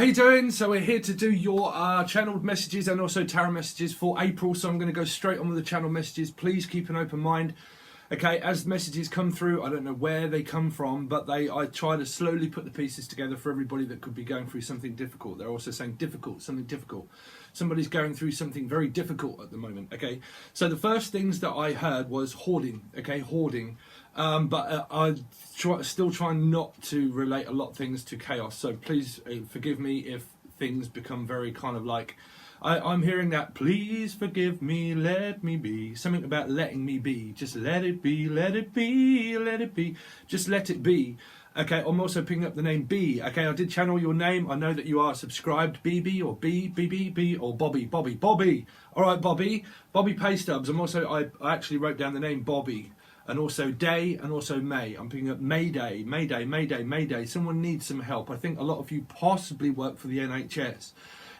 you doing? So we're here to do your channeled messages and also tarot messages for April. So I'm going to go straight on with the channel messages. Please keep an open mind. Okay, as messages come through, I don't know where they come from, but I try to slowly put the pieces together for everybody that could be going through something difficult. They're also saying difficult, something difficult. Somebody's going through something very difficult at the moment. Okay, so the first things that I heard was hoarding. Okay, hoarding. But I still try not to relate a lot of things to chaos. So please forgive me if things become very kind of like, I'm hearing that, please forgive me, let me be. Something about letting me be. Just let it be, let it be, let it be. Just let it be. Okay, I'm also picking up the name B. Okay, I did channel your name. I know that you are subscribed, BB or B, or Bobby. All right, Bobby Pay Stubs. I actually wrote down the name Bobby. And also day, and also May. I'm picking up Mayday. Someone needs some help. I think a lot of you possibly work for the NHS.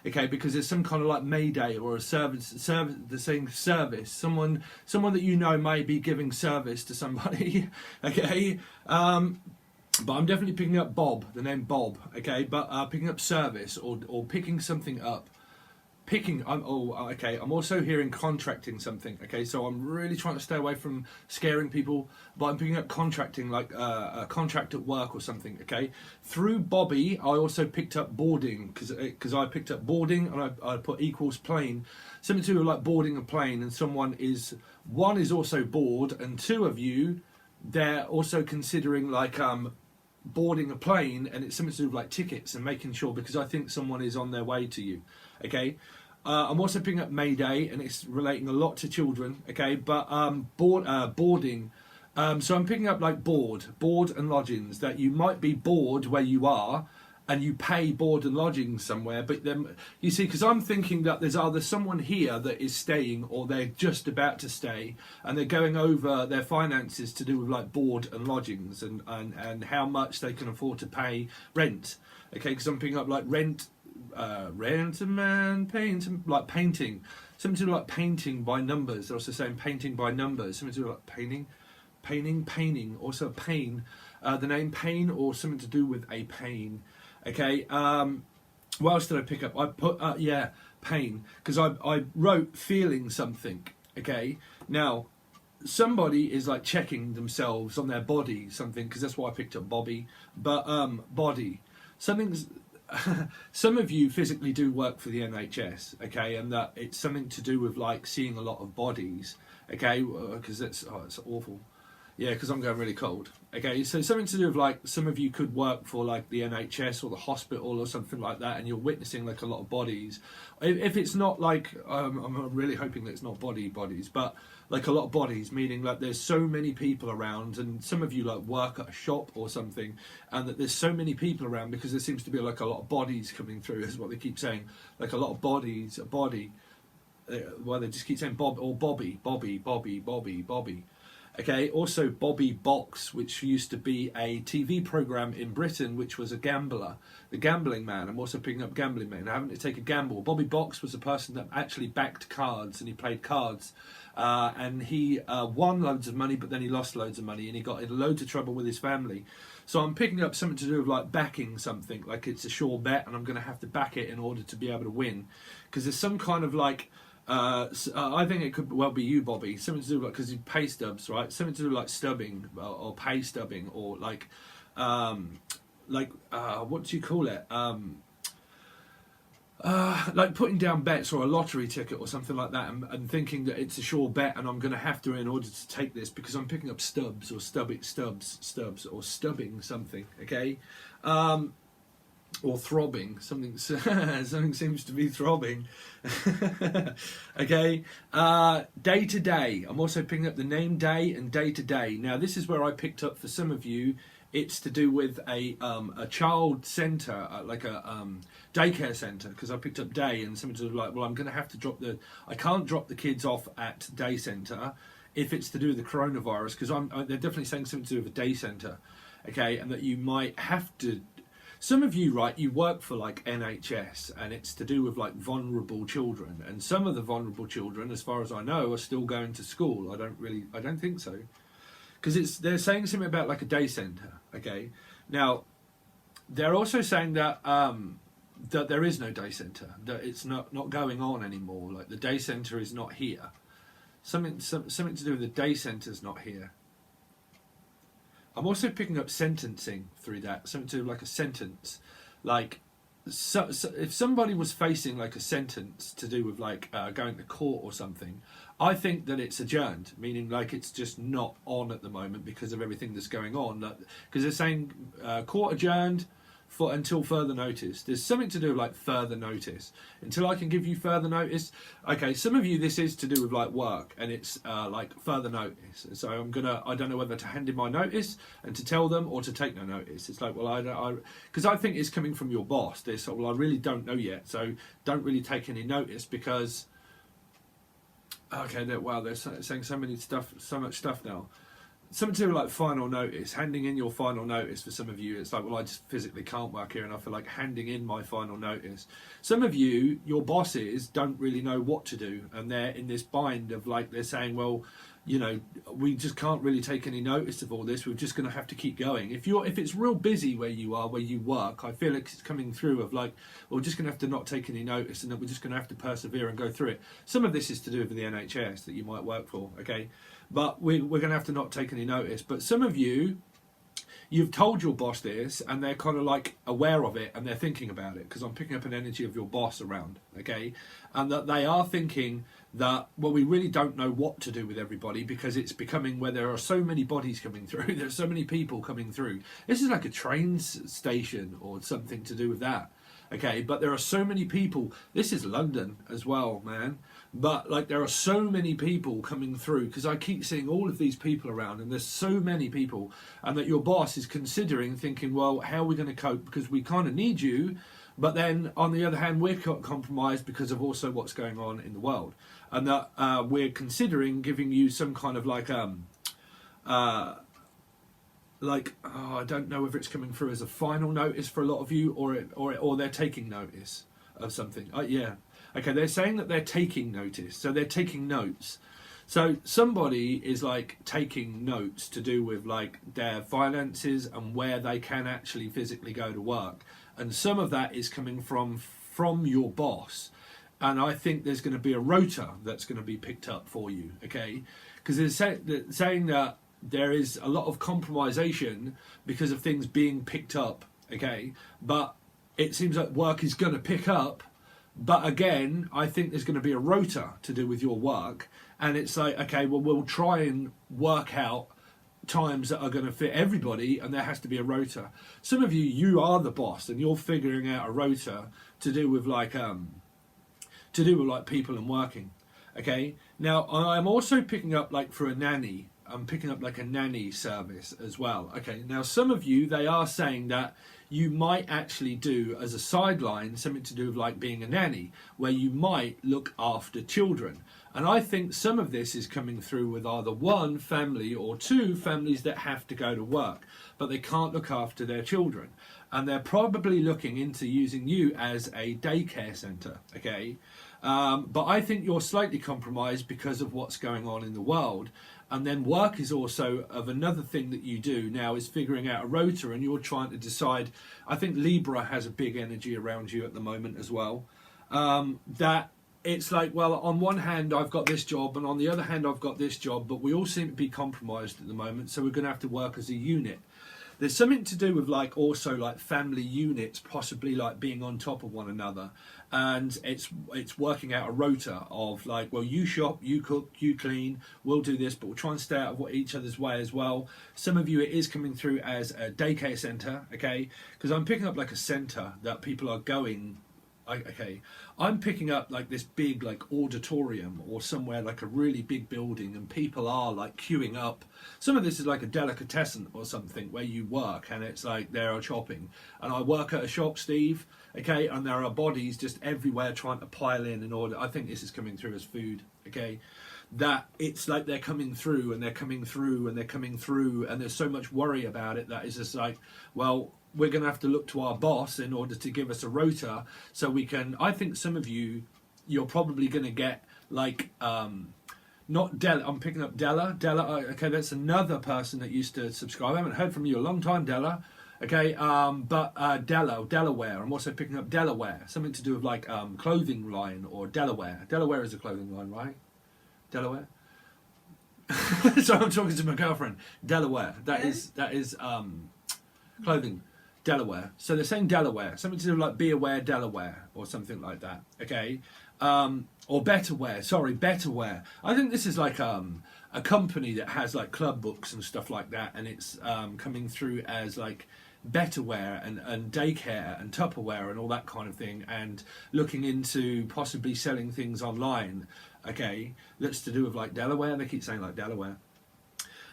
Okay, because there's some kind of like Mayday or a service, the saying service. Someone that you know may be giving service to somebody. Okay, but I'm definitely picking up Bob, the name Bob. Okay, but picking up service or picking something up. I'm also hearing contracting something. Okay, so I'm really trying to stay away from scaring people, but I'm picking up contracting, like a contract at work or something. Okay, through Bobby, I also picked up boarding because I picked up boarding and I put equals plane, something to do with like boarding a plane, and one is also bored, and two of you, they're also considering like boarding a plane, and it's something to do with like tickets and making sure, because I think someone is on their way to you. Okay, I'm also picking up Mayday, and it's relating a lot to children. Okay, but boarding. So I'm picking up like board and lodgings, that you might be bored where you are, and you pay board and lodgings somewhere. But then you see, because I'm thinking that there's either someone here that is staying, or they're just about to stay, and they're going over their finances to do with like board and lodgings, and how much they can afford to pay rent. Okay, because I'm picking up like rent a man, like painting, something to do like painting by numbers. They're also saying painting by numbers, something to do like painting, also pain, the name pain, or something to do with a pain. Okay, what else did I pick up? I put pain, because I wrote feeling something. Okay, now somebody is like checking themselves on their body, something, because that's why I picked up Bobby. But body, something's some of you physically do work for the NHS, okay, and that it's something to do with like seeing a lot of bodies, okay, because it's awful. Yeah, because I'm going really cold. Okay, so something to do with like some of you could work for like the NHS or the hospital or something like that, and you're witnessing like a lot of bodies. If it's not like, I'm really hoping that it's not bodies, but like a lot of bodies, meaning like there's so many people around, and some of you like work at a shop or something, and that there's so many people around because there seems to be like a lot of bodies coming through, is what they keep saying, like a lot of bodies, a body. Well, they just keep saying Bob or Bobby. Okay, also Bobby Box, which used to be a TV program in Britain, which was a gambler, the gambling man. I'm also picking up gambling man, having to take a gamble. Bobby Box was a person that actually backed cards, and he played cards, and he won loads of money, but then he lost loads of money, and he got in loads of trouble with his family. So I'm picking up something to do with like backing something, like it's a sure bet, and I'm going to have to back it in order to be able to win, because there's some kind of like, I think it could well be you, Bobby. Something to do with like, because you pay stubs, right? Something to do with like stubbing or pay stubbing, or like what do you call it? Like putting down bets or a lottery ticket or something like that, and thinking that it's a sure bet, and I'm going to have to in order to take this, because I'm picking up stubs or stubs or stubbing something. Okay. Or throbbing, something seems to be throbbing. Okay, day to day. I'm also picking up the name day and day to day. Now this is where I picked up, for some of you, it's to do with a child centre, like a daycare centre, because I picked up day, and something to do with like, well, I'm going to have to I can't drop the kids off at day centre if it's to do with the coronavirus, because they're definitely saying something to do with a day centre. Okay, and that you might have to. Some of you, right, you work for like NHS, and it's to do with like vulnerable children, and some of the vulnerable children, as far as I know, are still going to school. I don't think so, because they're saying something about like a day centre. Okay, now they're also saying that that there is no day center, that it's not going on anymore. Like the day center is not here. Something to do with the day center's not here. I'm also picking up sentencing through that. Something to do with like a sentence, like so if somebody was facing like a sentence to do with like going to court or something, I think that it's adjourned, meaning like it's just not on at the moment because of everything that's going on. Because they're saying court adjourned for until further notice. There's something to do with like further notice. Until I can give you further notice. Okay, some of you this is to do with like work, and it's like further notice. So I don't know whether to hand in my notice and to tell them or to take no notice. It's like, well, because I think it's coming from your boss. They're sort of, well, I really don't know yet, so don't really take any notice because. Okay, wow, they're saying so much stuff now. Something to do with like final notice, handing in your final notice. For some of you, it's like, well, I just physically can't work here, and I feel like handing in my final notice. Some of you, your bosses don't really know what to do, and they're in this bind of like, they're saying, well, you know, we just can't really take any notice of all this. We're just going to have to keep going. If it's real busy where you are, where you work, I feel like it's coming through of like, well, we're just going to have to not take any notice, and that we're just going to have to persevere and go through it. Some of this is to do with the NHS that you might work for, okay? But we're going to have to not take any notice. But some of you, you've told your boss this, and they're kind of like aware of it, and they're thinking about it, because I'm picking up an energy of your boss around, okay? And that they are thinking that, well, we really don't know what to do with everybody, because it's becoming where there are so many bodies coming through, there's so many people coming through. This is like a train station or something to do with that, okay? But there are so many people. This is London as well, man. But like there are so many people coming through, because I keep seeing all of these people around, and there's so many people, and that your boss is considering, thinking, well, how are we going to cope, because we kind of need you, but then on the other hand, we're compromised because of also what's going on in the world, and that we're considering giving you some kind of like I don't know whether it's coming through as a final notice for a lot of you, or they're taking notice of something. Yeah. Okay, they're saying that they're taking notice, so they're taking notes. So somebody is like taking notes to do with like their finances and where they can actually physically go to work. And some of that is coming from your boss. And I think there's going to be a rota that's going to be picked up for you, okay? Because they're saying that there is a lot of compromisation because of things being picked up, okay? But it seems like work is going to pick up. But again, I think there's going to be a rota to do with your work. And it's like, okay, well, we'll try and work out times that are going to fit everybody, and there has to be a rota. Some of you are the boss, and you're figuring out a rota to do with like people and working. Okay. Now, I'm also picking up like for a nanny. I'm picking up like a nanny service as well. Okay. Now, some of you, they are saying that you might actually do as a sideline something to do with like being a nanny, where you might look after children. And I think some of this is coming through with either one family or two families that have to go to work, but they can't look after their children. And they're probably looking into using you as a daycare centre, okay? But I think you're slightly compromised because of what's going on in the world. And then work is also of another thing that you do now is figuring out a rota, and you're trying to decide. I think Libra has a big energy around you at the moment as well. That it's like, well, on one hand I've got this job, and on the other hand I've got this job, but we all seem to be compromised at the moment, so we're going to have to work as a unit. There's something to do with like also like family units possibly like being on top of one another, and it's working out a rota of like, well, you shop, you cook, you clean, we'll do this, but we'll try and stay out of each other's way as well. Some of you, it is coming through as a daycare centre, okay, because I'm picking up like a centre that people are going. Okay, I'm picking up like this big like auditorium or somewhere like a really big building, and people are like queuing up. Some of this is like a delicatessen or something where you work, and it's like they are shopping. And I work at a shop, Steve, okay, and there are bodies just everywhere trying to pile in order. I think this is coming through as food, okay, that it's like they're coming through and they're coming through and they're coming through, and there's so much worry about it that it's just like, well, we're going to have to look to our boss in order to give us a rota so we can. I think some of you, you're probably going to get like not Della. I'm picking up Della. Okay, that's another person that used to subscribe. I haven't heard from you a long time, Della. Okay, Delaware. I'm also picking up Delaware. Something to do with like clothing line or Delaware. Delaware is a clothing line, right? Delaware. So I'm talking to my girlfriend. Delaware. That is clothing. Delaware. So they're saying Delaware. Something to do with like be aware Delaware or something like that. Okay. Or Betterware. Sorry, Betterware. I think this is like a company that has like club books and stuff like that, and it's coming through as like Betterware and daycare and Tupperware and all that kind of thing, and looking into possibly selling things online. Okay, that's to do with like Delaware. They keep saying like Delaware.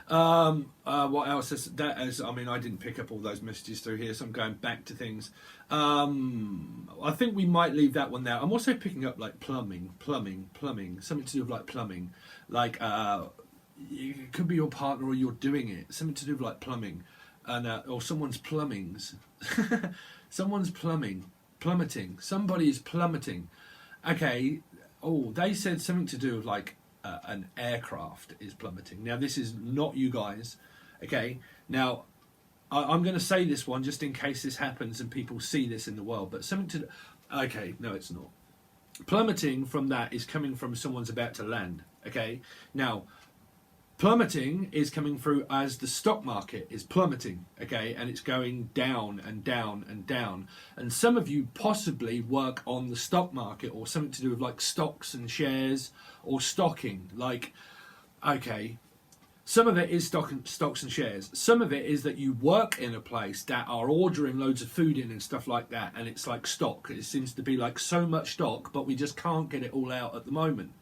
What else is that? I mean, I didn't pick up all those messages through here, so I'm going back to things. I think we might leave that one there. I'm also picking up like plumbing, something to do with like plumbing, like it could be your partner or you're doing it, something to do with like plumbing, and or someone's plumbings, someone's plummeting, somebody is plummeting. Okay. Oh, they said something to do with like an aircraft is plummeting. Now, this is not you guys. Okay. Now, I'm going to say this one just in case this happens and people see this in the world. But something to... Okay, no, it's not. Plummeting from that is coming from someone's about to land. Okay. Now, plummeting is coming through as the stock market is plummeting, okay, and it's going down and down and down. And some of you possibly work on the stock market or something to do with like stocks and shares or stocking. Like, okay, some of it is stocks and shares. Some of it is that you work in a place that are ordering loads of food in and stuff like that, and it's like stock. It seems to be like so much stock, but we just can't get it all out at the moment.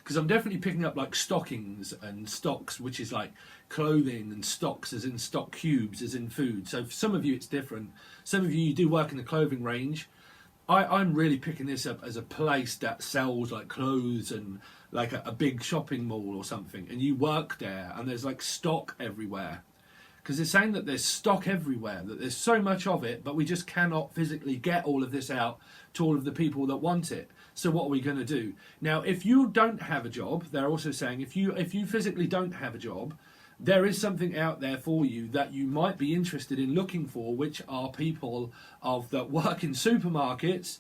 Because I'm definitely picking up like stockings and stocks, which is like clothing, and stocks as in stock cubes as in food. So for some of you it's different. Some of you do work in the clothing range. I'm really picking this up as a place that sells like clothes and like a big shopping mall or something. And you work there and there's like stock everywhere. Because they're saying that there's stock everywhere, that there's so much of it, but we just cannot physically get all of this out to all of the people that want it. So what are we going to do? Now, if you don't have a job, they're also saying if you physically don't have a job, there is something out there for you that you might be interested in looking for, which are people that work in supermarkets,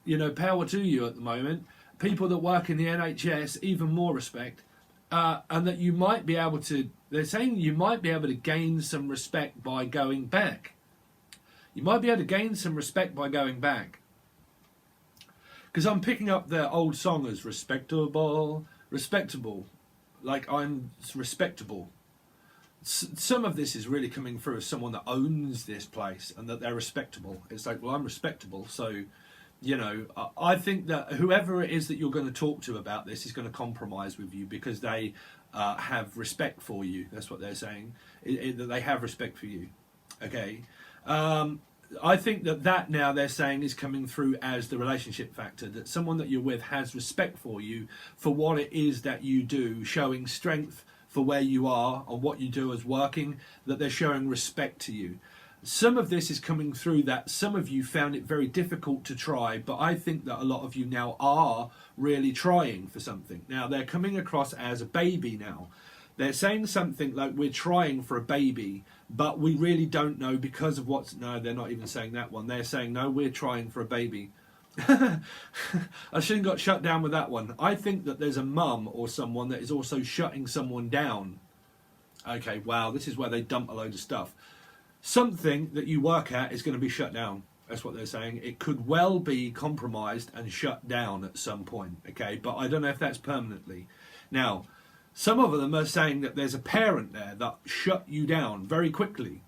you know, power to you at the moment, people that work in the NHS, even more respect, and that you might be able to, they're saying you might be able to gain some respect by going back. You might be able to gain some respect by going back. Because I'm picking up their old song as respectable, like I'm respectable. Some of this is really coming through as someone that owns this place and that they're respectable. It's like, well, I'm respectable, so, you know, I think that whoever it is that you're going to talk to about this is going to compromise with you because they have respect for you. That's what they're saying, that they have respect for you. Okay. I think that now they're saying is coming through as the relationship factor, that someone that you're with has respect for you for what it is that you do, showing strength for where you are and what you do as working, that they're showing respect to you. Some of this is coming through that some of you found it very difficult to try, but I think that a lot of you now are really trying for something. Now they're coming across as a baby now. They're saying something like we're trying for a baby, but we really don't know because of what's... No, they're not even saying that one. They're saying, no, we're trying for a baby. I shouldn't got shut down with that one. I think that there's a mum or someone that is also shutting someone down. Okay, wow, this is where they dump a load of stuff. Something that you work at is going to be shut down. That's what they're saying. It could well be compromised and shut down at some point, okay? But I don't know if that's permanently. Now... some of them are saying that there's a parent there that shut you down very quickly,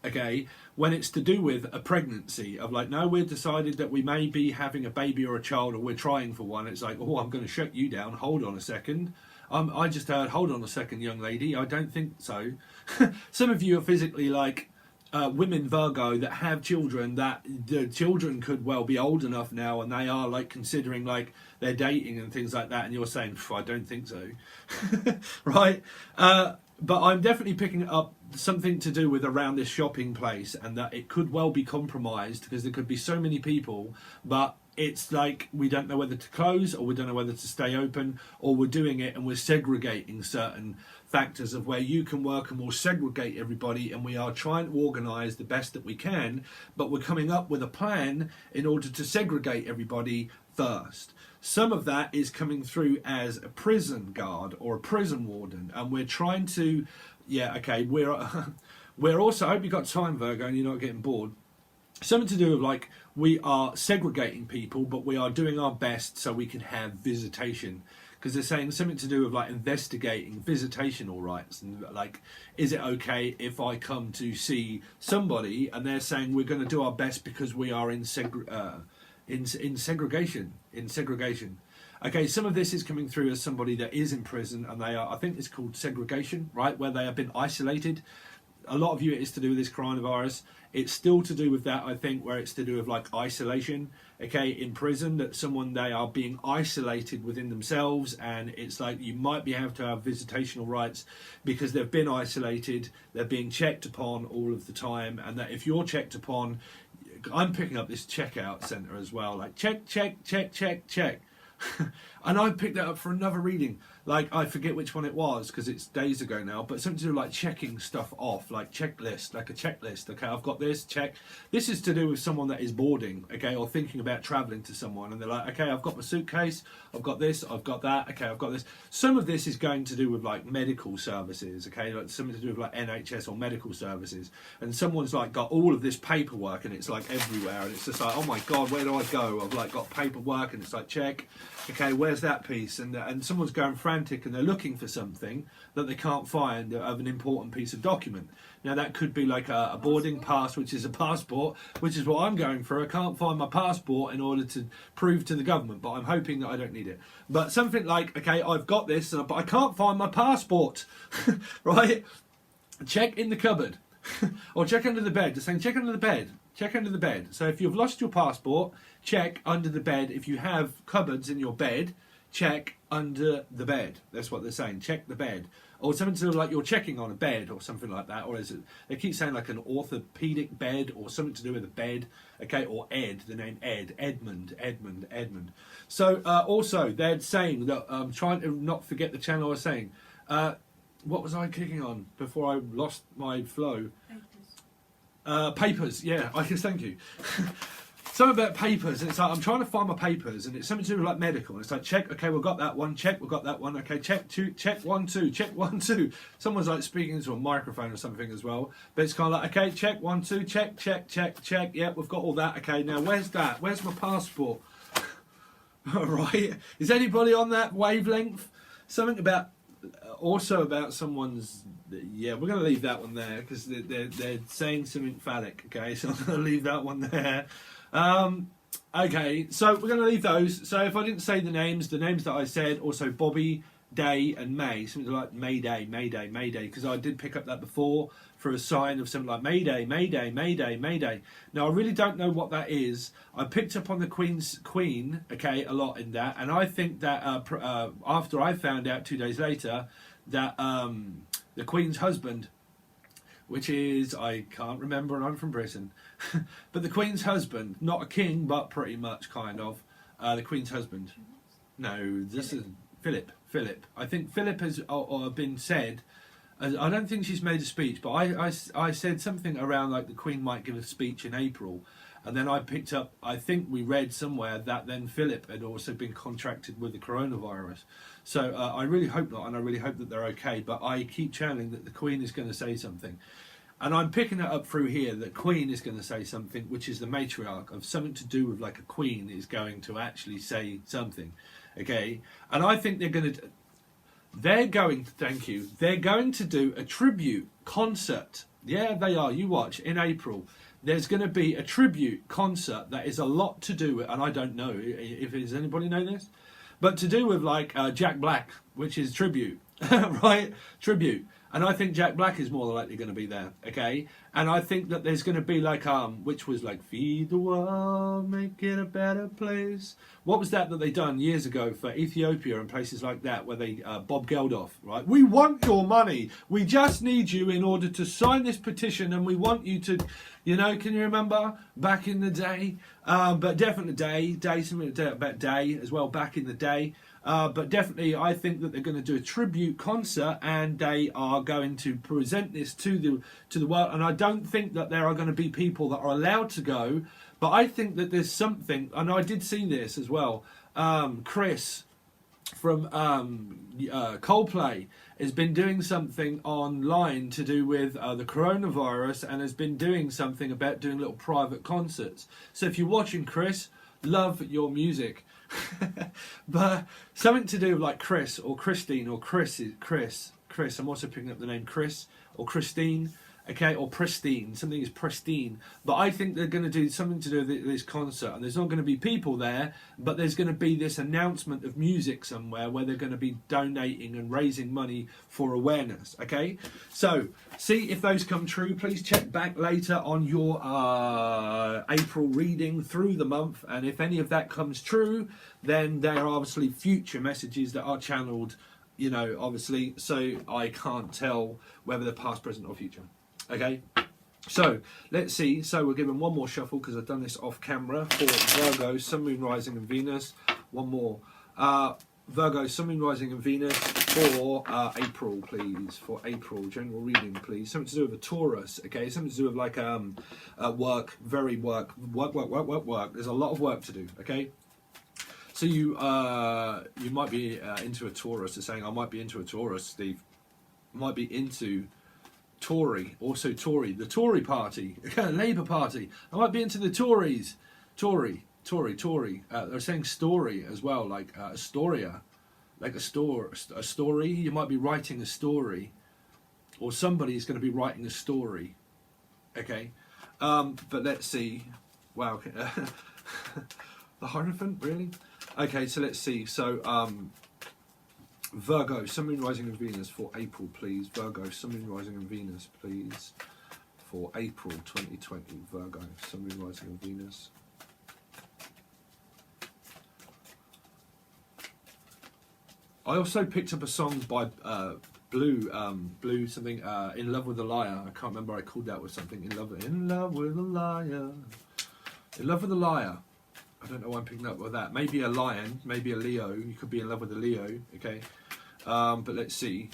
okay, when it's to do with a pregnancy of like, no, we've decided that we may be having a baby or a child or we're trying for one. It's like, oh, I'm going to shut you down. Hold on a second. I just heard, hold on a second, young lady. I don't think so. Some of you are physically like women Virgo that have children, that the children could well be old enough now and they are like considering like they're dating and things like that, and you're saying, I don't think so. Right? but I'm definitely picking up something to do with around this shopping place, and that it could well be compromised because there could be so many people, but it's like we don't know whether to close or we don't know whether to stay open, or we're doing it and we're segregating certain factors of where you can work, and we'll segregate everybody, and we are trying to organise the best that we can, but we're coming up with a plan in order to segregate everybody first. Some of that is coming through as a prison guard or a prison warden, and we're trying to, yeah, okay, we're also, I hope you got time, Virgo, and you're not getting bored. Something to do with like we are segregating people, but we are doing our best so we can have visitation. Because they're saying something to do with like investigating visitational rights, and like, is it okay if I come to see somebody and they're saying we're going to do our best because we are in segregation. Okay, some of this is coming through as somebody that is in prison, and they are, I think it's called segregation, right, where they have been isolated. A lot of you, it is to do with this coronavirus. It's still to do with that, I think, where it's to do with like isolation. Okay, in prison, that they are being isolated within themselves, and it's like you might have to have visitational rights because they've been isolated, they're being checked upon all of the time, and that if you're checked upon, I'm picking up this checkout centre as well, like check. And I picked that up for another reading. Like, I forget which one it was because it's days ago now, but something to do like checking stuff off, like checklist, like a checklist. Okay, I've got this, check. This is to do with someone that is boarding, okay, or thinking about travelling to someone, and they're like, okay, I've got my suitcase, I've got this, I've got that, okay, I've got this. Some of this is going to do with like medical services, okay, like something to do with like NHS or medical services, and someone's like got all of this paperwork and it's like everywhere, and it's just like, oh my god, where do I go? I've like got paperwork, and it's like, check, okay, where's that piece? And someone's going frantic and they're looking for something that they can't find of an important piece of document. Now that could be like a boarding pass, which is a passport, which is what I'm going for. I can't find my passport in order to prove to the government, but I'm hoping that I don't need it. But something like, okay, I've got this, but I can't find my passport, right? Check in the cupboard. Or check under the bed. They're saying check under the bed. Check under the bed. So if you've lost your passport, check under the bed. If you have cupboards in your bed, check under the bed. That's what they're saying. Check the bed. Or something to do like you're checking on a bed or something like that. Or is it, they keep saying like an orthopedic bed or something to do with a bed. Okay, or Ed, the name Ed, Edmund. So also they're saying that I'm trying to not forget the channel I was saying. What was I clicking on before I lost my flow? Papers, yeah, I guess, thank you. Something about papers, and it's like I'm trying to find my papers, and it's something to do with like medical. And it's like check, okay, we've got that one, check, we've got that one, okay, check two, check 1 2, check 1 2. Someone's like speaking into a microphone or something as well, but it's kind of like, okay, check 1 2, check, yeah, we've got all that. Okay, now where's that? Where's my passport? All right, is anybody on that wavelength? Something about. Also about someone's, yeah, we're going to leave that one there because they're saying something phallic, okay, so I'm going to leave that one there. Okay, so we're going to leave those. So if I didn't say the names that I said, also Bobby, Day and May, something like Mayday, because I did pick up that before for a sign of something like Mayday. Now I really don't know what that is. I picked up on the Queen, okay, a lot in that, and I think that after I found out 2 days later that the Queen's husband, which is, I can't remember, and I'm from Britain, but the Queen's husband, not a king, but pretty much kind of, the Queen's husband. No, this is Philip. I think Philip has been said. I don't think she's made a speech, but I said something around like the Queen might give a speech in April, and then I picked up. I think we read somewhere that then Philip had also been contracted with the coronavirus. So I really hope not, and I really hope that they're okay. But I keep channeling that the Queen is going to say something. And I'm picking it up through here that Queen is going to say something, which is the matriarch of something to do with like a queen is going to actually say something. Okay, and I think they're going to do a tribute concert. Yeah, they are. You watch in April. There's going to be a tribute concert that is a lot to do with, and I don't know if does anybody know this, but to do with like Jack Black, which is tribute. right? Tribute. And I think Jack Black is more than likely going to be there, okay? And I think that there's going to be like, which was like, feed the world, make it a better place. What was that they done years ago for Ethiopia and places like that, where they, Bob Geldof, right? We want your money. We just need you in order to sign this petition, and we want you to, you know, can you remember back in the day? But definitely something about day as well, back in the day. But definitely, I think that they're going to do a tribute concert, and they are going to present this to the world. And I don't think that there are going to be people that are allowed to go, but I think that there's something, and I did see this as well. Chris from Coldplay has been doing something online to do with the coronavirus, and has been doing something about doing little private concerts. So if you're watching, Chris, love your music. But something to do with like Chris or Christine or Chris. I'm also picking up the name Chris or Christine, okay, or Pristine. Something is pristine. But I think they're going to do something to do with this concert, and there's not going to be people there, but there's going to be this announcement of music somewhere where they're going to be donating and raising money for awareness, okay? So see if those come true. Please check back later on your April reading through the month, and if any of that comes true, then there are obviously future messages that are channeled, you know, obviously, so I can't tell whether they're past, present or future. Okay, so let's see. So we're giving one more shuffle because I've done this off camera for Virgo, Sun, Moon, Rising and Venus. One more. Virgo, Sun, Moon, Rising and Venus for April, please. For April, general reading, please. Something to do with a Taurus, okay? Something to do with like work, work. There's a lot of work to do, okay? So you might be into a Taurus. They're saying, I might be into a Taurus, Steve. Might be into Tory, also Tory, the Tory party, Labour Party. I might be into the Tories. Tory. They're saying story as well, like Astoria, like a story. You might be writing a story, or somebody's going to be writing a story. Okay, but let's see. Wow, the Hierophant, really? Okay, so let's see. So Virgo, Sun, Moon, Rising and Venus for April, please. Virgo, Sun, Moon, Rising and Venus, please. For April 2020, Virgo, Sun, Moon, Rising and Venus. I also picked up a song by Blue something, In Love with a Liar. I can't remember, I called that with something. In Love with a Liar. In Love with a Liar. I don't know why I'm picking up with that. Maybe a lion, maybe a Leo. You could be in love with a Leo, okay? But let's see.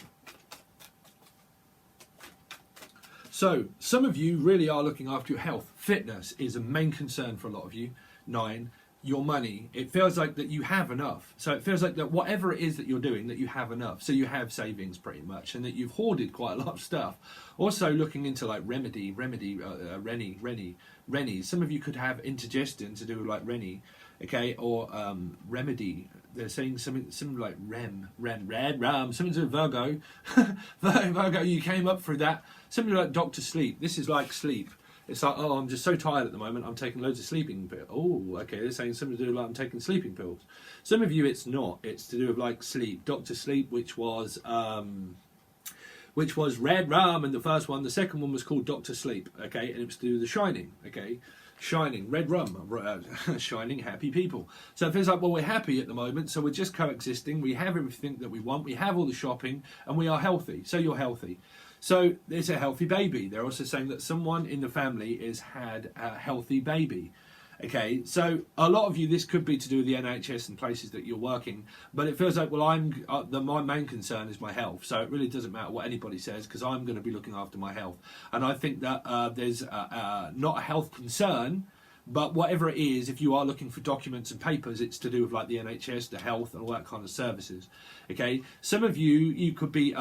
So, some of you really are looking after your health. Fitness is a main concern for a lot of you. 9, your money. It feels like that you have enough. So it feels like that whatever it is that you're doing, that you have enough. So you have savings pretty much, and that you've hoarded quite a lot of stuff. Also looking into like Rennie. Some of you could have indigestion to do with like Rennie, okay, or remedy. They're saying something like ram, something to do with Virgo. Virgo, you came up through that. Something like Dr. Sleep. This is like sleep. It's like, oh, I'm just so tired at the moment, I'm taking loads of sleeping pills. Oh, okay, they're saying something to do with like I'm taking sleeping pills. Some of you it's not. It's to do with like sleep. Dr. Sleep, which was Red Rum in the first one. The second one was called Dr. Sleep, okay, and it was to do with The Shining, okay. Shining, Red Rum, shining, happy people. So it feels like, well, we're happy at the moment, so we're just coexisting. We have everything that we want. We have all the shopping, and we are healthy. So you're healthy. So it's a healthy baby. They're also saying that someone in the family has had a healthy baby. Okay, so a lot of you, this could be to do with the NHS and places that you're working, but it feels like, well, my main concern is my health, so it really doesn't matter what anybody says, because I'm going to be looking after my health. And I think that there's not a health concern, but whatever it is, if you are looking for documents and papers, it's to do with like the NHS, the health and all that kind of services. Okay, some of you could be,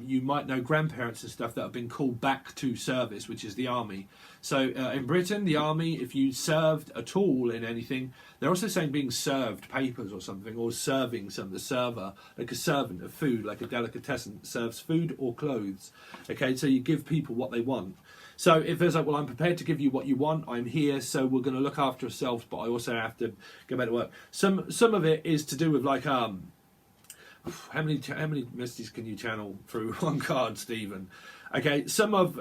you might know grandparents and stuff that have been called back to service, which is the army. So in Britain, the army, if you served at all in anything, they're also saying being served papers or something, or serving some, the server, like a servant of food, like a delicatessen, serves food or clothes. Okay, so you give people what they want. So it feels like, well, I'm prepared to give you what you want. I'm here, so we're going to look after ourselves, but I also have to go back to work. Some of it is to do with like How many messages can you channel through one card, Stephen? Okay, some of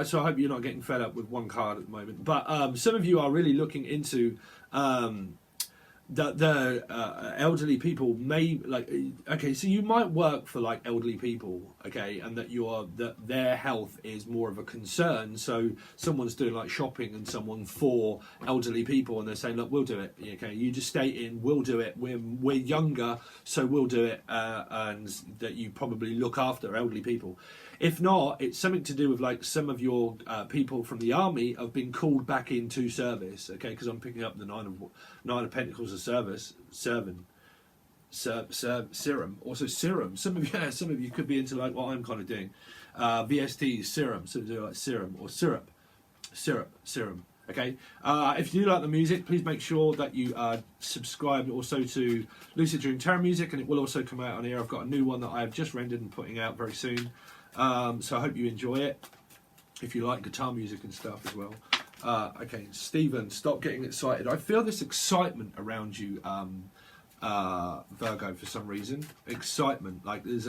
so I hope you're not getting fed up with one card at the moment. But some of you are really looking into the elderly people may like. Okay, so you might work for like elderly people, okay, and that their health is more of a concern. So someone's doing like shopping and someone for elderly people, and they're saying, look, we'll do it. Okay, you just stay in, we'll do it. We're younger, so we'll do it, and that you probably look after elderly people. If not, it's something to do with like some of your people from the army have been called back into service. Okay, because I'm picking up the Nine of Pentacles of service, serum, also serum. Some of you could be into like what I'm kind of doing, VST serum, so do like serum or syrup. Okay, if you do like the music, please make sure that you subscribe also to Lucid Dream Tarot Music, and it will also come out on here. I've got a new one that I have just rendered and putting out very soon. So I hope you enjoy it, if you like guitar music and stuff as well. Okay, Stephen, stop getting excited. I feel this excitement around you, Virgo, for some reason. Excitement, like there's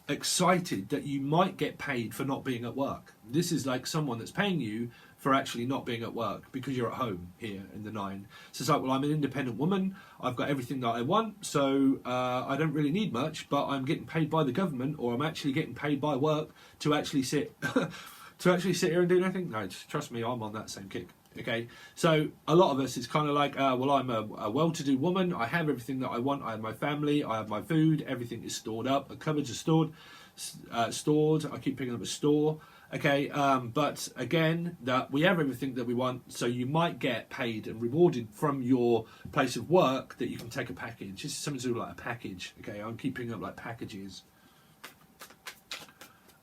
excited that you might get paid for not being at work. This is like someone that's paying you for actually not being at work because you're at home here in the 9. So it's like, well, I'm an independent woman, I've got everything that I want, so I don't really need much, but I'm getting paid by the government, or I'm actually getting paid by work to actually sit here and do nothing. No, trust me, I'm on that same kick. Okay, so a lot of us, it's kind of like, well, I'm a well-to-do woman, I have everything that I want, I have my family, I have my food, everything is stored up, the cupboards are stored, I keep picking up a store. Okay, but again, that we have everything that we want, so you might get paid and rewarded from your place of work that you can take a package. This is something to do like a package. Okay, I'm keeping up like packages.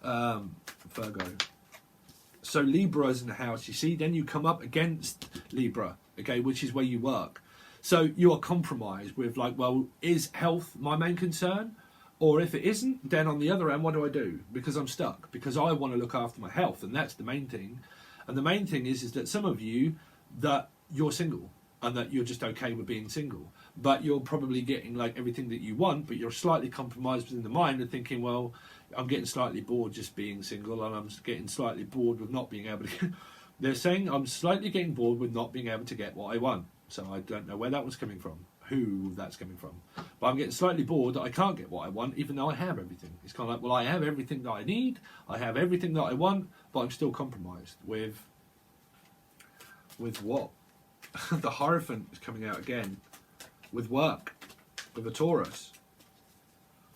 Virgo. So Libra is in the house, you see, then you come up against Libra, okay, which is where you work. So you are compromised with like, well, is health my main concern? Or if it isn't, then on the other end, what do I do? Because I'm stuck. Because I want to look after my health, and that's the main thing. And the main thing is that some of you, that you're single, and that you're just okay with being single. But you're probably getting like everything that you want, but you're slightly compromised within the mind and thinking, well, I'm getting slightly bored just being single, and I'm getting slightly bored with not being able to... They're saying I'm slightly getting bored with not being able to get what I want. So I don't know where that was coming from, who that's coming from. But I'm getting slightly bored that I can't get what I want, even though I have everything. It's kind of like, well, I have everything that I need, I have everything that I want, but I'm still compromised with what? The Hierophant is coming out again. With work, with a Taurus.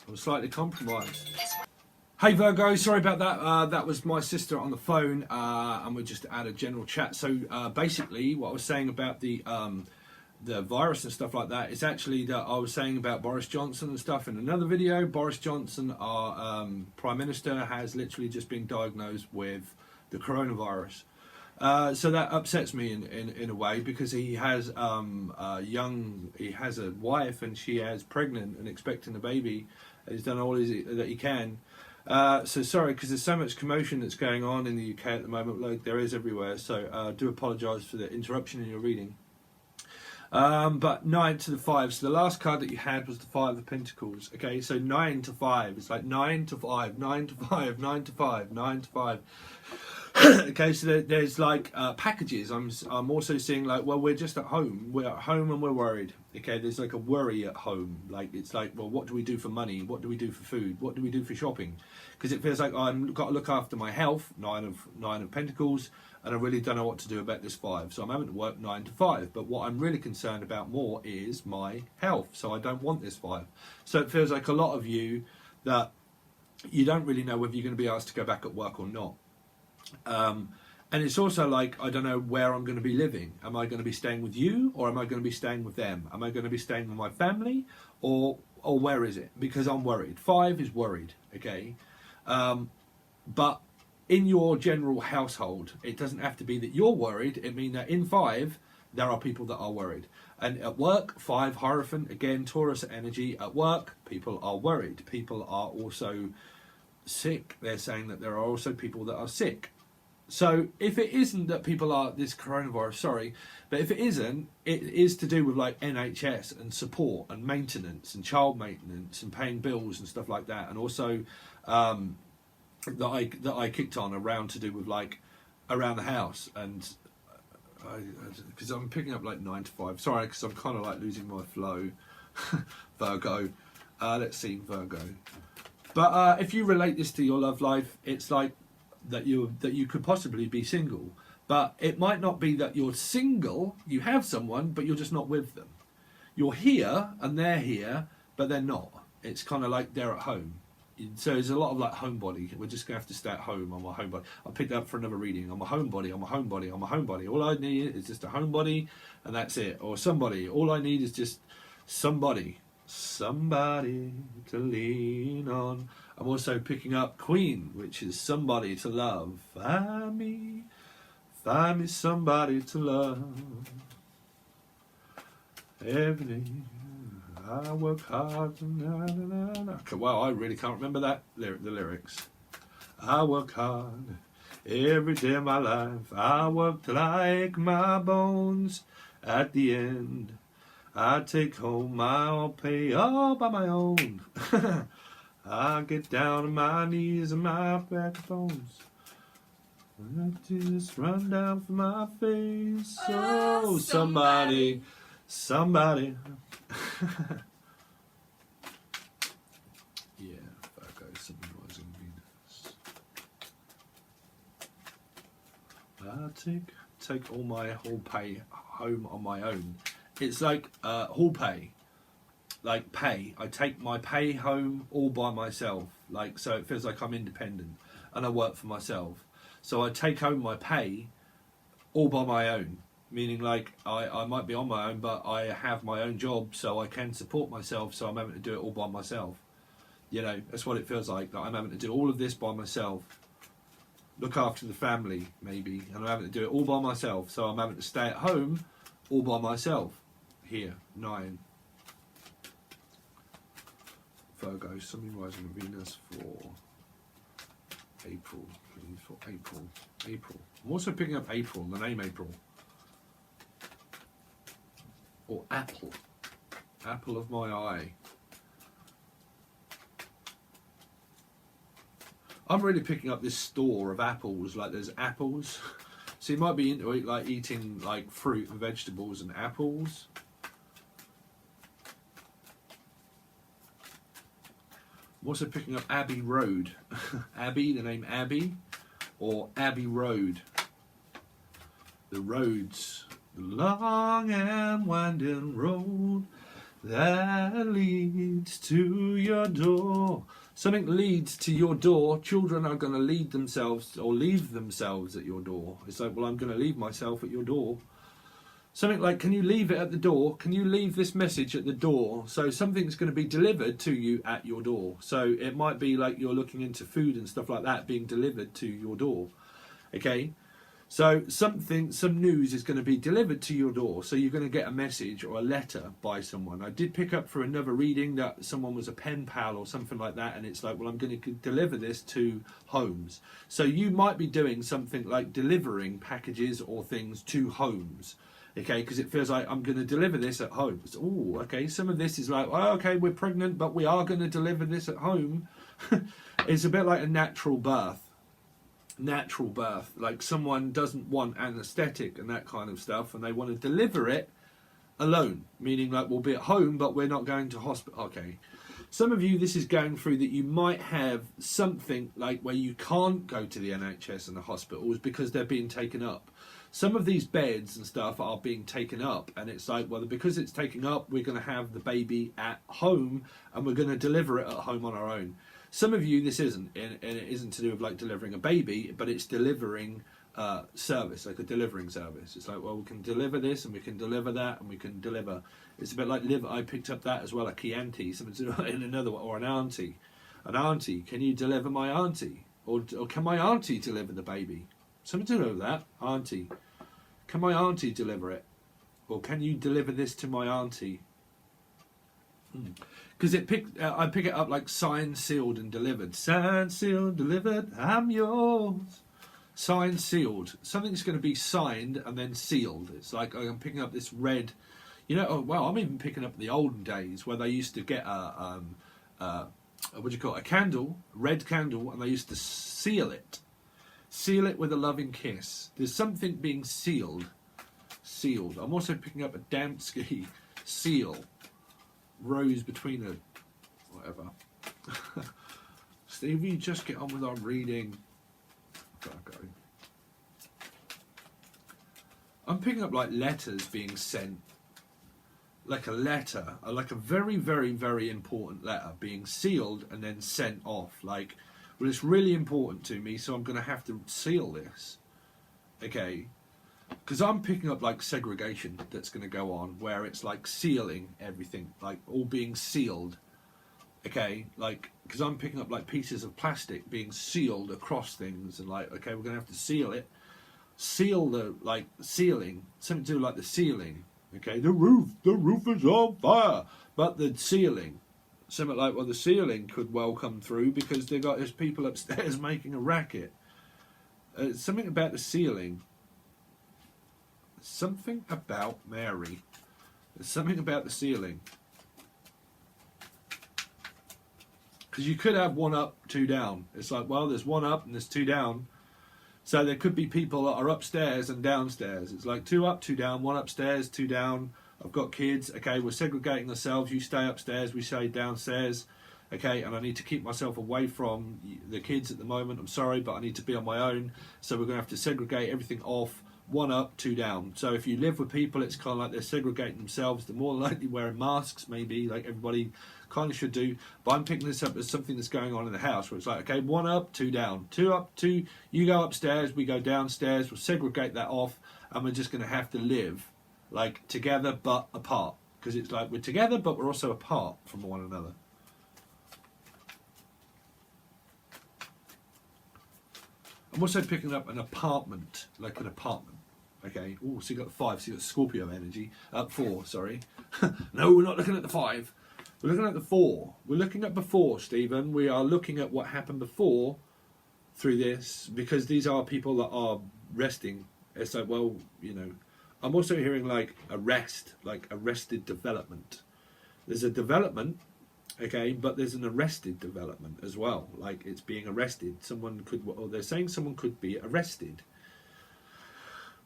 I'm slightly compromised. Hey Virgo, sorry about that. That was my sister on the phone, and we just had a general chat. So basically, what I was saying about the virus and stuff like that is actually that I was saying about Boris Johnson and stuff in another video. Boris Johnson, our Prime Minister, has literally just been diagnosed with the coronavirus. So that upsets me in a way, because he has he has a wife, and she is pregnant and expecting a baby. He's done all that he can. So sorry, because there's so much commotion that's going on in the UK at the moment, like there is everywhere. So I do apologise for the interruption in your reading. But 9 to the 5. So the last card that you had was the 5 of Pentacles. Okay, so 9 to 5. It's like 9 to 5, 9 to 5, 9 to 5, 9 to 5. Okay, so there's like packages. I'm also seeing like, well, we're just at home. We're at home and we're worried. Okay, there's like a worry at home. Like it's like, well, what do we do for money? What do we do for food? What do we do for shopping? Because it feels like I've got to look after my health. 9 of Pentacles, and I really don't know what to do about this 5. So I'm having to work 9 to 5. But what I'm really concerned about more is my health. So I don't want this 5. So it feels like a lot of you that you don't really know whether you're going to be asked to go back at work or not. And it's also like, I don't know where I'm going to be living. Am I going to be staying with you, or am I going to be staying with them? Am I going to be staying with my family, or where is it? Because I'm worried. 5 is worried, okay? But in your general household, it doesn't have to be that you're worried. It means that in 5, there are people that are worried. And at work, 5, Hierophant, again, Taurus energy. At work, people are worried. People are also sick. They're saying that there are also people that are sick. So if it isn't that people are this coronavirus, sorry, but if it isn't, it is to do with like NHS and support and maintenance and child maintenance and paying bills and stuff like that, and also that I kicked on around to do with like around the house, and because I'm picking up like 9 to 5. Sorry, because I'm kind of like losing my flow. Virgo, let's see, Virgo. But if you relate this to your love life, it's like that you could possibly be single, but it might not be that you're single. You have someone, but you're just not with them. You're here and they're here, but they're not. It's kind of like they're at home. So there's a lot of like homebody. We're just gonna have to stay at home. I'm a homebody. I picked up for another reading. I'm a homebody. I'm a homebody. I'm a homebody. All I need is just a homebody, and that's it. Or somebody. All I need is just somebody to lean on. I'm also picking up Queen, which is somebody to love. Find me somebody to love. Everything. I work hard. Okay, well, I really can't remember the lyrics. I work hard every day of my life. I worked like my bones. At the end, I take home my pay all by my own. I get down on my knees and my backbones. I just run down for my face. Oh, somebody. Yeah, Virgo, something rising Venus. I take all my hall pay home on my own. It's like hall pay, like pay. I take my pay home all by myself. Like, so it feels like I'm independent and I work for myself. So I take home my pay all by my own. Meaning like I might be on my own, but I have my own job, so I can support myself, so I'm having to do it all by myself. You know, that's what it feels like, that I'm having to do all of this by myself. Look after the family, maybe, and I'm having to do it all by myself, so I'm having to stay at home all by myself. Here, 9. Virgo, something rising Venus for April, please, for April. I'm also picking up April, the name April. Or apple of my eye. I'm really picking up this store of apples, like there's apples. So you might be into it, like eating like fruit and vegetables and apples. I'm also picking up Abbey Road. Abbey, the name Abbey, or Abbey Road. The roads. The long and winding road that leads to your door. Something leads to your door. Children are going to lead themselves or leave themselves at your door. It's like, well, I'm going to leave myself at your door. Something like, can you leave it at the door? Can you leave this message at the door? So something's going to be delivered to you at your door. So it might be like you're looking into food and stuff like that being delivered to your door. Okay? So some news is going to be delivered to your door. So you're going to get a message or a letter by someone. I did pick up for another reading that someone was a pen pal or something like that. And it's like, well, I'm going to deliver this to homes. So you might be doing something like delivering packages or things to homes. Okay, because it feels like I'm going to deliver this at home. Oh, okay. Some of this is like, oh, okay, we're pregnant, but we are going to deliver this at home. It's a bit like a natural birth. Like someone doesn't want anaesthetic and that kind of stuff, and they want to deliver it alone, meaning like we'll be at home but we're not going to hospital. Okay, some of you, this is going through that you might have something like where you can't go to the NHS and the hospitals because they're being taken up. Some of these beds and stuff are being taken up, and it's like, well, because it's taken up, we're going to have the baby at home and we're going to deliver it at home on our own. Some of you, this isn't, and it isn't to do with like delivering a baby, but it's delivering service, like a delivering service. It's like, well, we can deliver this and we can deliver that and we can deliver. It's a bit like I picked up that as well, a Chianti, something to do in another one, or an auntie. An auntie, can you deliver my auntie? Or can my auntie deliver the baby? Something to do with that, auntie. Can my auntie deliver it? Or can you deliver this to my auntie? Because I pick it up like signed, sealed, and delivered. Signed, sealed, delivered. I'm yours. Signed, sealed. Something's going to be signed and then sealed. It's like I'm picking up this red. You know, oh, well, I'm even picking up the olden days where they used to get what do you call it? A candle, red candle, and they used to seal it. Seal it with a loving kiss. There's something being sealed. Sealed. I'm also picking up a Dansky seal. Rose between a whatever. Stevie, just get on with our reading. Virgo. I'm picking up like letters being sent. Like a letter, like a very, very, very important letter being sealed and then sent off. Like, well, it's really important to me, so I'm going to have to seal this. Okay? Because I'm picking up like segregation that's going to go on, where it's like sealing everything, like all being sealed. Okay? Like, because I'm picking up like pieces of plastic being sealed across things, and like, okay, we're going to have to seal it. Seal the, like, ceiling, something to do like the ceiling. Okay, the roof is on fire. But the ceiling, something like, well, the ceiling could well come through because they got his people upstairs making a racket. Something about the ceiling. Something about Mary. There's something about the ceiling. Because you could have one up, two down. It's like, well, there's one up and there's two down. So there could be people that are upstairs and downstairs. It's like two up, two down, one upstairs, two down. I've got kids. Okay, we're segregating ourselves. You stay upstairs, we stay downstairs. Okay, and I need to keep myself away from the kids at the moment. I'm sorry, but I need to be on my own. So we're going to have to segregate everything off. One up, two down. So if you live with people, it's kind of like they're segregating themselves. They're more likely wearing masks, maybe, like everybody kind of should do. But I'm picking this up as something that's going on in the house, where it's like, okay, one up, two down. Two up, two, you go upstairs, we go downstairs, we'll segregate that off, and we're just going to have to live, like, together but apart. Because it's like, we're together, but we're also apart from one another. I'm also picking up an apartment, like an apartment. Okay, oh, so you got 5, so you got Scorpio energy. 4, sorry. No, we're not looking at the 5. We're looking at the 4. We're looking at before, Stephen. We are looking at what happened before through this, because these are people that are resting. It's like, well, you know, I'm also hearing like arrest, like arrested development. There's a development, okay, but there's an arrested development as well. Like it's being arrested. Someone could, or they're saying someone could be arrested.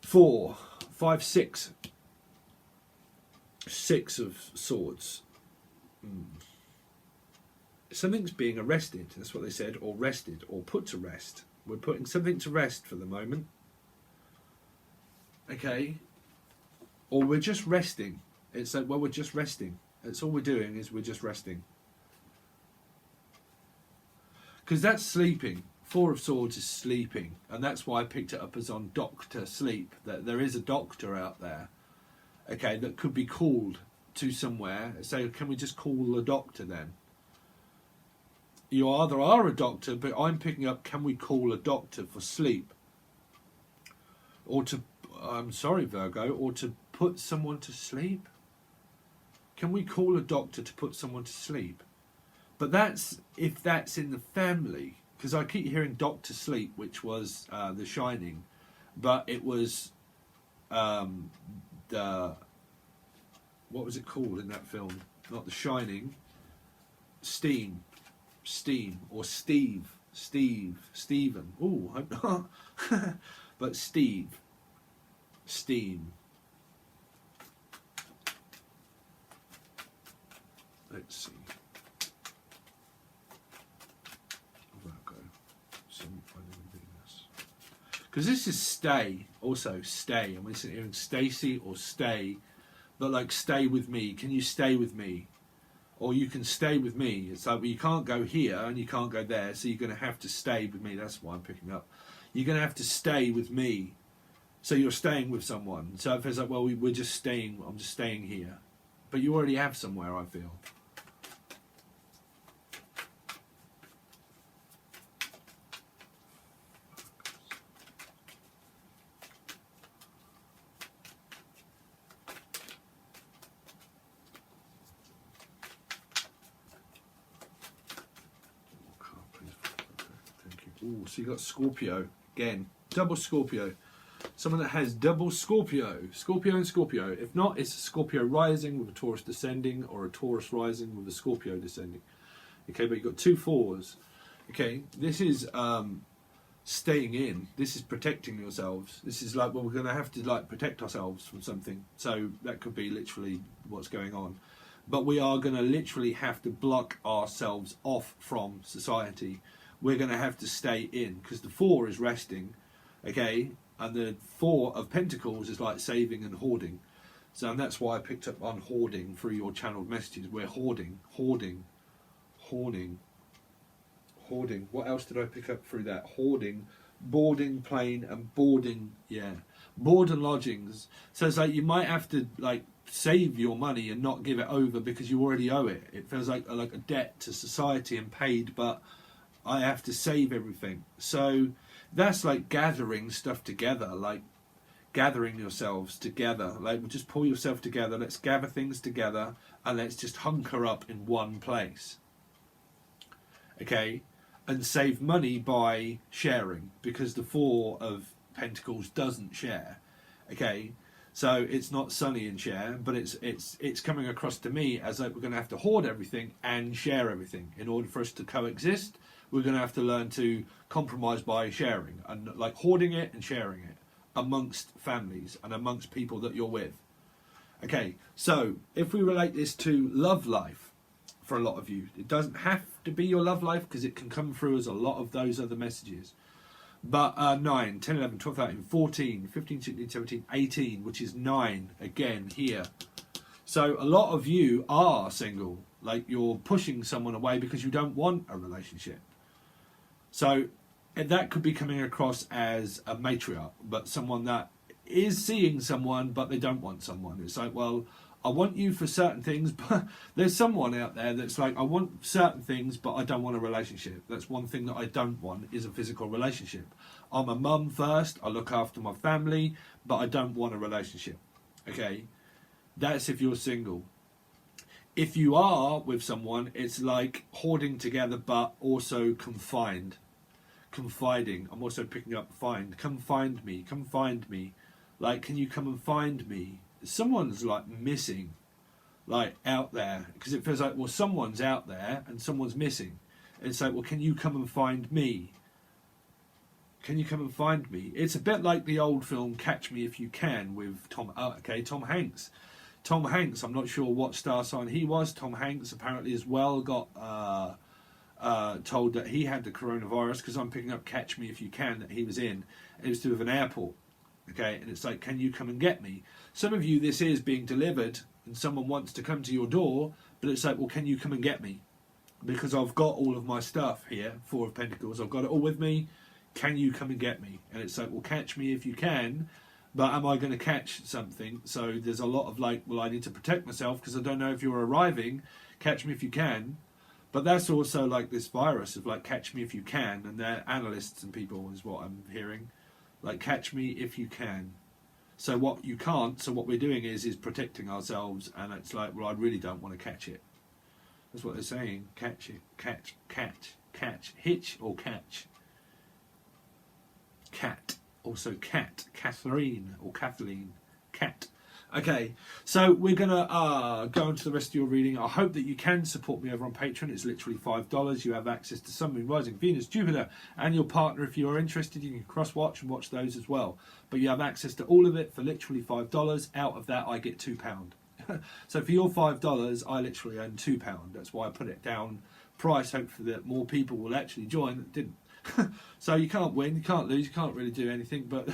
4, 5, 6. 6 of swords. Something's being arrested. That's what they said, or rested, or put to rest. We're putting something to rest for the moment. Okay. Or we're just resting. It's like, well, we're just resting. That's all we're doing is we're just resting. Because that's sleeping. 4 of Swords is sleeping, and that's why I picked it up as on doctor sleep, that there is a doctor out there, okay, that could be called to somewhere. So can we just call the doctor then? You either are a doctor, but I'm picking up, can we call a doctor for sleep? Or to, I'm sorry Virgo, or to put someone to sleep? Can we call a doctor to put someone to sleep? But that's, if that's in the family. Because I keep hearing Doctor Sleep, which was The Shining, but it was the, what was it called in that film? Not The Shining. Steam, or Stephen. Ooh, but Steam. Let's see. Because this is stay, also stay. I'm listening hearing Stacy or stay, but like stay with me. Can you stay with me? Or you can stay with me. It's like, well, you can't go here and you can't go there, so you're going to have to stay with me. That's why I'm picking up. You're going to have to stay with me. So you're staying with someone. So if it's like, well, we're just staying, I'm just staying here. But you already have somewhere, I feel. Ooh, so you got Scorpio again. Double Scorpio. Someone that has double Scorpio. Scorpio and Scorpio. If not, it's a Scorpio rising with a Taurus descending, or a Taurus rising with a Scorpio descending. Okay, but you've got 2 4s. Okay, this is staying in. This is protecting yourselves. This is like, well, we're going to have to like protect ourselves from something. So that could be literally what's going on. But we are going to literally have to block ourselves off from society. We're going to have to stay in, because the 4 is resting, okay, and the 4 of Pentacles is like saving and hoarding. So, and that's why I picked up on hoarding through your channeled messages. We're hoarding. What else did I pick up through that? Hoarding, boarding, plane, and boarding. Yeah, board and lodgings. So it's like you might have to like save your money and not give it over because you already owe it. It feels like a debt to society and paid, but I have to save everything. So that's like gathering stuff together, like gathering yourselves together. Like, just pull yourself together. Let's gather things together and let's just hunker up in one place. Okay, and save money by sharing, because the 4 of Pentacles doesn't share. Okay, so it's not sunny and share, but it's coming across to me as like we're going to have to hoard everything and share everything. In order for us to coexist, we're going to have to learn to compromise by sharing, and like hoarding it and sharing it amongst families and amongst people that you're with. Okay, so if we relate this to love life, for a lot of you, it doesn't have to be your love life, because it can come through as a lot of those other messages. But 9, 10, 11, 12, 13, 14, 15, 16, 17, 18, which is 9 again here. So a lot of you are single, like you're pushing someone away because you don't want a relationship. So that could be coming across as a matriarch, but someone that is seeing someone but they don't want someone. It's like, well, I want you for certain things, but there's someone out there that's like, I want certain things, but I don't want a relationship. That's one thing that I don't want, is a physical relationship. I'm a mum first, I look after my family, but I don't want a relationship. Okay, that's if you're single. If you are with someone, it's like hoarding together, but also confined. Confiding. I'm also picking up find. Come find me. Come find me. Like, can you come and find me? Someone's like missing, like out there, because it feels like, well, someone's out there and someone's missing. It's like, well, can you come and find me? Can you come and find me? It's a bit like the old film Catch Me If You Can with Tom Hanks. Tom Hanks, I'm not sure what star sign he was. Tom Hanks apparently as well got told that he had the coronavirus, because I'm picking up Catch Me If You Can that he was in. It was to do with an airport. Okay, and it's like, can you come and get me? Some of you, this is being delivered and someone wants to come to your door, but it's like, well, can you come and get me? Because I've got all of my stuff here, 4 of Pentacles, I've got it all with me. Can you come and get me? And it's like, well, catch me if you can, but am I going to catch something? So there's a lot of like, well, I need to protect myself because I don't know if you're arriving. Catch me if you can. But that's also like this virus of like, catch me if you can, and they're analysts and people is what I'm hearing. Like, catch me if you can. So what you can't, so what we're doing is protecting ourselves, and it's like, well, I really don't want to catch it. That's what they're saying. Catch it. Catch. Hitch or catch. Cat. Also cat. Catherine or Kathleen. Cat. Okay, so we're going to go into the rest of your reading. I hope that you can support me over on Patreon. It's literally $5. You have access to Sun, Moon, Rising, Venus, Jupiter, and your partner. If you're interested, you can cross-watch and watch those as well. But you have access to all of it for literally $5. Out of that, I get £2. So for your $5, I literally earn £2. That's why I put it down price, hopefully that more people will actually join that didn't. So you can't win, you can't lose, you can't really do anything, but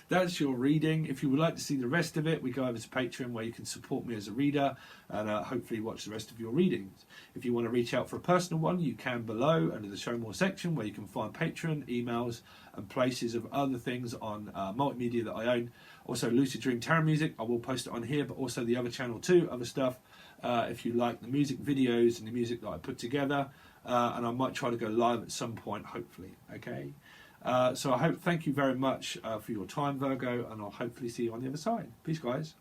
that's your reading. If you would like to see the rest of it, we go over to Patreon where you can support me as a reader and hopefully watch the rest of your readings. If you want to reach out for a personal one, you can below under the show more section where you can find Patreon, emails and places of other things on multimedia that I own. Also Lucid Dream Tarot music, I will post it on here, but also the other channel too, other stuff. If you like the music videos and the music that I put together, and I might try to go live at some point, hopefully. Okay, so thank you very much for your time, Virgo, and I'll hopefully see you on the other side. Peace, guys.